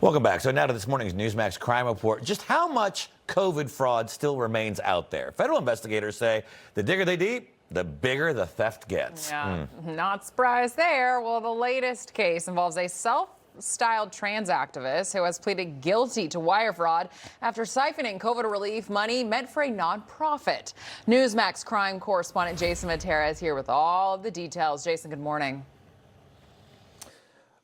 Welcome back. So now to this morning's Newsmax crime report. Just how much COVID fraud still remains out there? Federal investigators say the digger they deep, the bigger the theft gets. Yeah, not surprised there. Well, the latest case involves a self-styled trans activist who has pleaded guilty to wire fraud after siphoning COVID relief money meant for a nonprofit. Newsmax crime correspondent Jason Mattera is here with all of the details. Jason, good morning.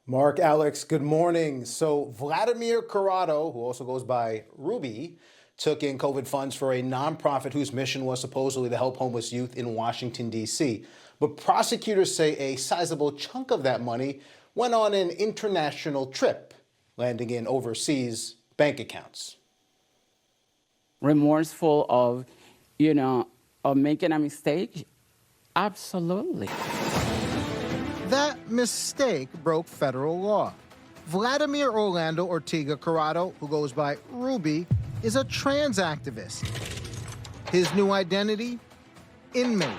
Mark, Alex, good morning. So Vladimir Corado, who also goes by Ruby, took in COVID funds for a nonprofit whose mission was supposedly to help homeless youth in Washington, D.C. But prosecutors say a sizable chunk of that money went on an international trip, landing in overseas bank accounts. Remorseful of, of making a mistake? Absolutely. That mistake broke federal law. Vladimir Orlando Ortega Corado, who goes by Ruby, is a trans activist. His new identity? Inmate.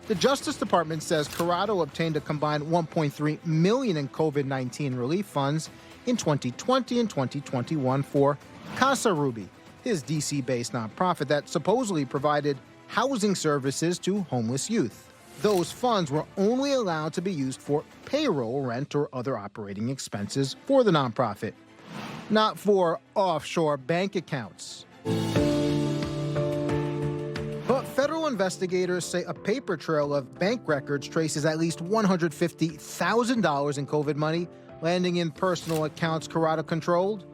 The Justice Department says Corado obtained a combined $1.3 million in COVID-19 relief funds in 2020 and 2021 for Casa Ruby, his D.C.-based nonprofit that supposedly provided housing services to homeless youth. Those funds were only allowed to be used for payroll, rent, or other operating expenses for the nonprofit, not for offshore bank accounts. But federal investigators say a paper trail of bank records traces at least $150,000 in COVID money landing in personal accounts Corado controlled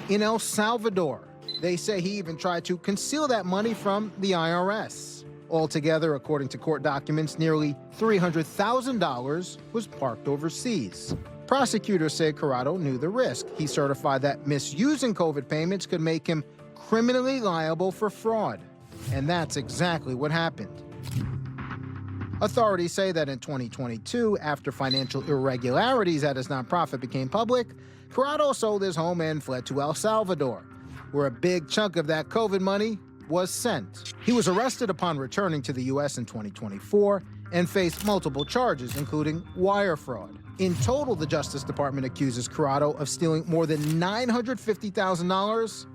in El Salvador. They say he even tried to conceal that money from the IRS. Altogether, according to court documents, nearly $300,000 was parked overseas. Prosecutors say Corado knew the risk. He certified that misusing COVID payments could make him criminally liable for fraud. And that's exactly what happened. Authorities say that in 2022, after financial irregularities at his nonprofit became public, Corado sold his home and fled to El Salvador, where a big chunk of that COVID money was sent. He was arrested upon returning to the U.S. in 2024 and faced multiple charges, including wire fraud. In total, the Justice Department accuses Corado of stealing more than $950,000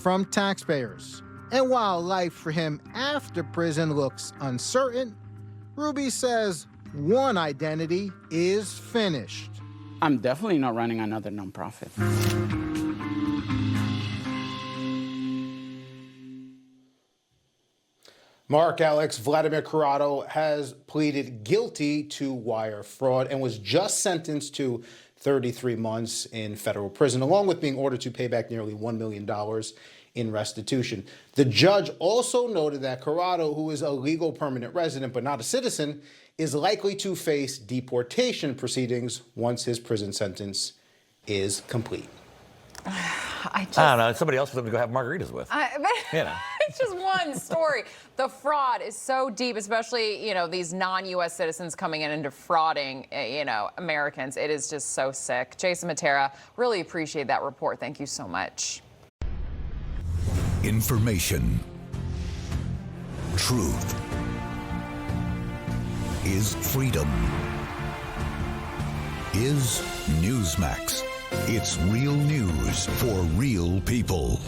from taxpayers. And while life for him after prison looks uncertain, Ruby says one identity is finished. I'm definitely not running another nonprofit. Mark, Alex, Vladimir Corado has pleaded guilty to wire fraud and was just sentenced to 33 months in federal prison, along with being ordered to pay back nearly $1 million in restitution. The judge also noted that Corado, who is a legal permanent resident but not a citizen, is likely to face deportation proceedings once his prison sentence is complete. I don't know. Somebody else for them to go have margaritas with. It's just one story. The fraud is so deep, especially, these non-U.S. citizens coming in and defrauding, Americans. It is just so sick. Jason Mattera, really appreciate that report. Thank you so much. Information. Truth is freedom. Is Newsmax. It's real news for real people.